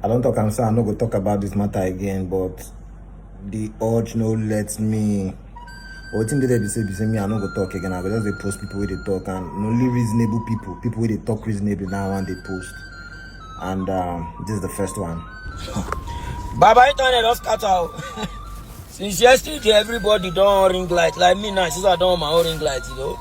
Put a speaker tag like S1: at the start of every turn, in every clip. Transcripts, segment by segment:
S1: I don't talk am say I no go talk about this matter again, but the urge no let me. Wetin dey there be say me I no go talk again. I go just dey post people wey dey talk, and only reasonable people wey dey talk reasonably now one dey post. And this is the first one.
S2: Baba internet don scatter. Since yesterday, everybody don't ring light. Like me now, since I don't my own ring light, you know.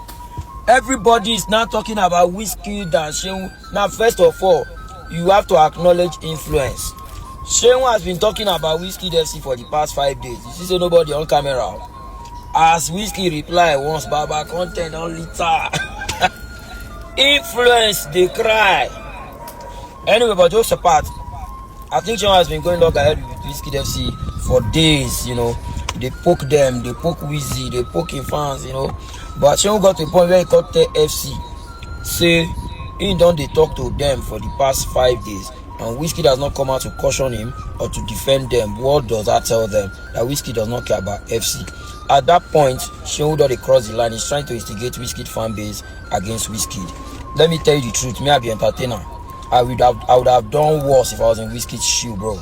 S2: Everybody is now talking about Wizkid and Seun. Now, first of all, you have to acknowledge influence. Seun has been talking about Wizkid FC for the past 5 days. You see, say nobody on camera. As Wizkid reply once, Baba content on litter. Influence, they cry. Anyway, but jokes apart, I think Seun has been going log ahead with Wizkid FC for days, you know. They poke them, they poke Wizzy, they poke him fans, you know. But Seun got to a point where he called the FC, say he don't they talk to them for the past 5 days, and Wizkid has not come out to caution him or to defend them. What does that tell them? That Wizkid does not care about FC. At that point, Seun don't cross the line. He's trying to instigate Wizkid fan base against Wizkid. Let me tell you the truth, me I be entertainer. I would have done worse if I was in Wizkid's shoe, bro.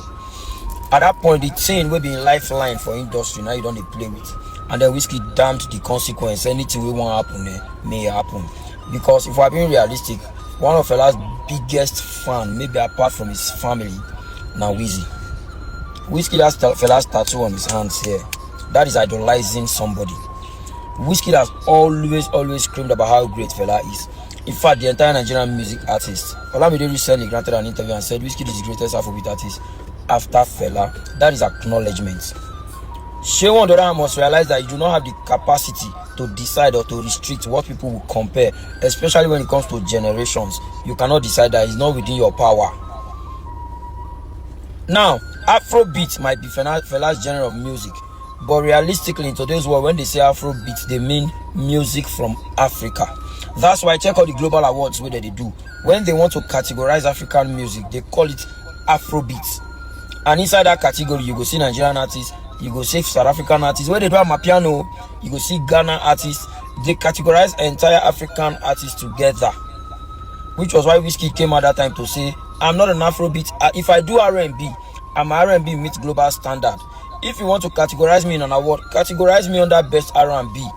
S2: At that point, the thing will be in lifeline for industry. Now you don't play with, and then Wizkid damned the consequence. Anything we want happen may happen. Because if we're being realistic, one of Fela's biggest fan, maybe apart from his family, now Wizzy. Wizkid has Fela's tattoo on his hands here. That is idolizing somebody. Wizkid has always screamed about how great Fela is. In fact, the entire Nigerian music artist, Olamide recently granted an interview and said Wizkid is the greatest Afrobeat artist after Fela. That is acknowledgement. Seun on the other hand must realize that you do not have the capacity to decide or to restrict what people will compare, especially when it comes to generations. You cannot decide that. It's not within your power. Now, Afrobeat might be Fela's genre of music, but realistically in today's world, when they say Afrobeat, they mean music from Africa. That's why check out the global awards where they do. When they want to categorize African music, they call it Afrobeat. And inside that category, you go see Nigerian artists, you go see South African artists. Where they do Amapiano, you go see Ghana artists. They categorize entire African artists together. Which was why Wizkid came at that time to say, I'm not an Afrobeat. If I do R&B, I'm R&B meets global standard. If you want to categorize me in an award, categorize me under best R&B.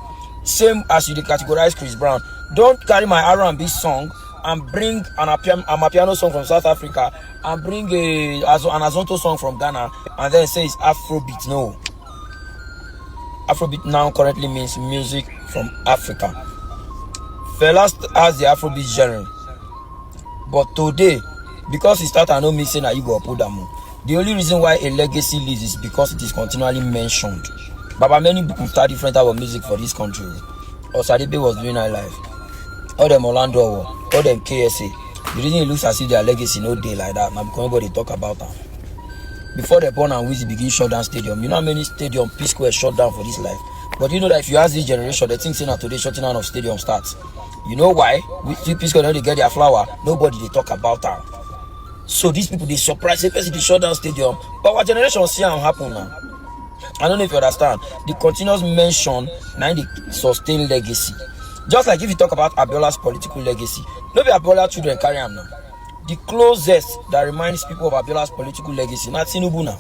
S2: Same as you categorize Chris Brown. Don't carry my R&B song and bring an Amapiano song from South Africa and bring an Azonto song from Ghana and then say it's Afrobeat. No. Afrobeat now currently means music from Africa. Fela has the Afrobeat genre. But today, because he started I know me saying that you go put them. The only reason why a legacy lives is because it is continually mentioned. But many people start different type of music for this country. Osadibe was doing high life. All them Orlando, all them KSA. The reason it looks as if their legacy no day like that now because nobody talk about them. Before the Born and Wizzy begin shut down stadium, you know how many stadium P Square shut down for this life. But you know that if you ask this generation, they think saying that today shutting down of stadium starts. You know why? With P Square when they get their flower, nobody they talk about them. So these people they surprise the person they shut down stadium. But our generation see how happen now. I don't know if you understand. The continuous mention now the sustained legacy. Just like if you talk about Abiola's political legacy, nobody Abiola children carry him now. The closest that reminds people of Abiola's political legacy, not Tinubu now.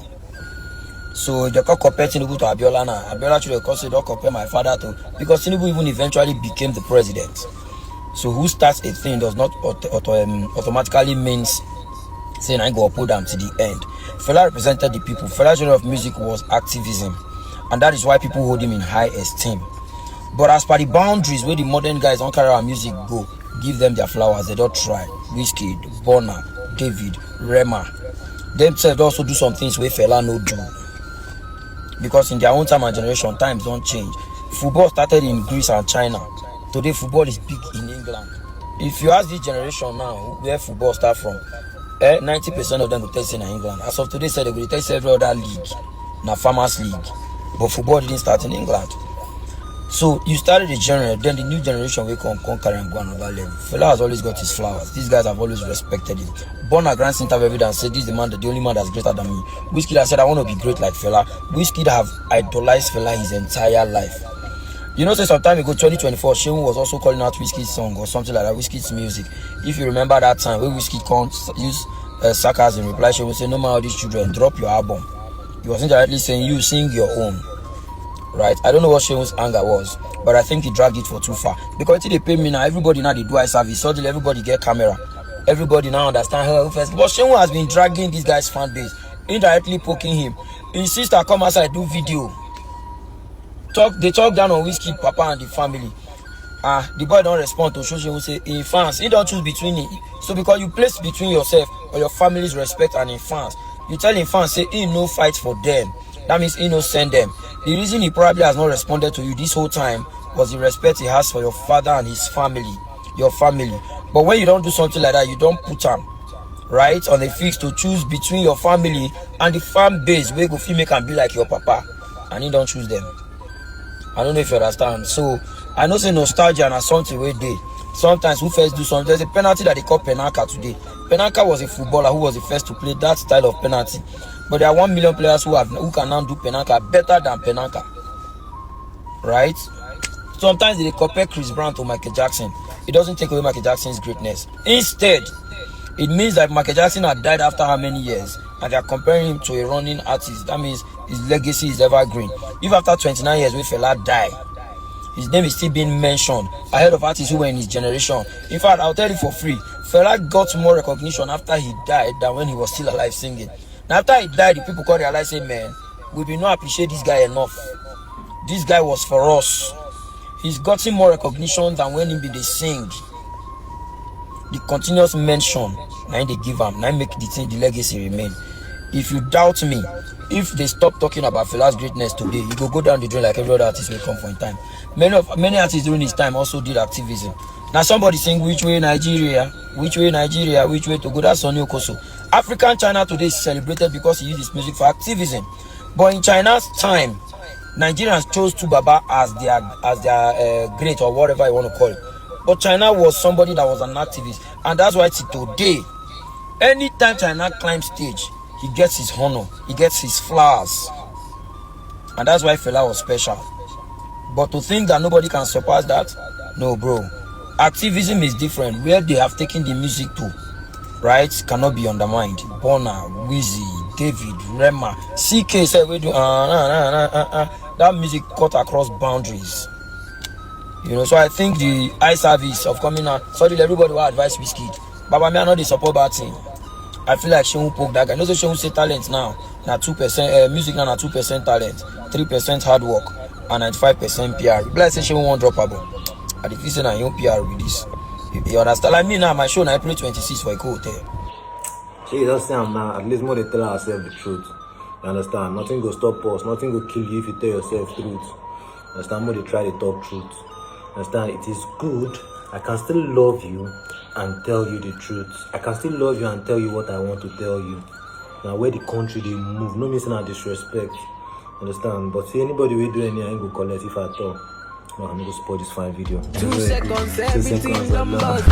S2: So they can't compare Tinubu to Abiola now. Abiola children also don't compare my father to, because Tinubu even eventually became the president. So who starts a thing does not automatically means saying I go uphold them to the end. Fela represented the people. Fela's genre of music was activism, and that is why people hold him in high esteem. But as per the boundaries where the modern guys don't carry our music go, give them their flowers. They don't try. Wizkid, Burna, David, Rema, themselves also do some things where Fela no do. Because in their own time and generation, times don't change. Football started in Greece and China. Today, football is big in England. If you ask this generation now where football start from, 90% of them will tell you in England. As of today, said they will tell you every other league, now Farmers League. But football didn't start in England. So you started the genre, then the new generation will come carry and go another level. Fela has always got his flowers. These guys have always respected him. Burna Grant's interview evidence said this is the only man that's greater than me. Wizkid has said I want to be great like Fela. Wizkid have idolized Fela his entire life. You know, say some time ago, 2024, Seun was also calling out Wizkid's song or something like that, Wizkid's music. If you remember that time, when Wizkid use sarcasm reply, she will say, no matter all these children, drop your album. He was indirectly saying, you sing your own. Right? I don't know what Seun's anger was, but I think he dragged it for too far. Because until they pay me now, everybody now they do eye service. Suddenly everybody get camera. Everybody now understand her first. But Seun has been dragging this guy's fan base, indirectly poking him. His sister come outside, do video. They talk down on Wizkid, Papa and the family. The boy don't respond to Seun say, in fans, he don't choose between it. So because you place between yourself or your family's respect and in fans, you tell him fans, say, he no fight for them. That means he no send them. The reason he probably has not responded to you this whole time was the respect he has for your father and his family, your family. But when you don't do something like that, you don't put him right on a fix to choose between your family and the fan base where go feel make and be like your papa, and he don't choose them. I don't know if you understand. So I know say nostalgia and something where they sometimes who first do something. There's a penalty that they call Penanka today. Penanka was a footballer who was the first to play that style of penalty. But there are 1 million players who can now do Penanka better than Penanka. Right? Sometimes they compare Chris Brown to Michael Jackson. It doesn't take away Michael Jackson's greatness. Instead, it means that Michael Jackson had died after how many years, and they are comparing him to a running artist. That means his legacy is evergreen. If after 29 years, when Fela died, his name is still being mentioned ahead of artists who were in his generation. In fact, I'll tell you for free, Fela got more recognition after he died than when he was still alive singing. Now after he died, the people could realize, say, man, we do not appreciate this guy enough. This guy was for us. He's gotten more recognition than when he they sing. The continuous mention, now they give him, now make the legacy remain. If you doubt me, if they stop talking about Fela's greatness today, you go down the drain like every other artist will come for in time. Many artists during his time also did activism. Now somebody saying which way Nigeria, which way to go. That's Sonny Okoso. African China today is celebrated because he used his music for activism. But in China's time, Nigerians chose Tubaba as their great or whatever you want to call it. But China was somebody that was an activist, and that's why today, anytime China climbs stage, he gets his honor, he gets his flowers, and that's why Fela was special. But to think that nobody can surpass that, no, bro. Activism is different. Where they have taken the music to, right, cannot be undermined. Burna, Wizzy, David, Rema, CK said we do that music cut across boundaries. You know, so I think the eye service of coming out, sorry, everybody will advise Wizkid. Baba, me I know they support that thing. I feel like Seun poke that guy. No, so Seun say talent now, 2%, music now 2% talent, 3% hard work, and 95% PR. Like say Seun won't drop a ball. And if you say na your PR with this, you understand? Like me now, my show now April 26 for a hotel.
S1: She just say now, at least more they tell ourselves the truth. You understand? Nothing will stop us, nothing will kill you if you tell yourself truth. You understand? More they try to talk truth. You understand? It is good. I can still love you and tell you the truth. I can still love you and tell you what I want to tell you. Now where the country they move, no missing out disrespect. Understand? But see anybody will do any I ain't go collect if I talk. No, I'm gonna spoil this fine video.
S3: 2 seconds, everything numbers.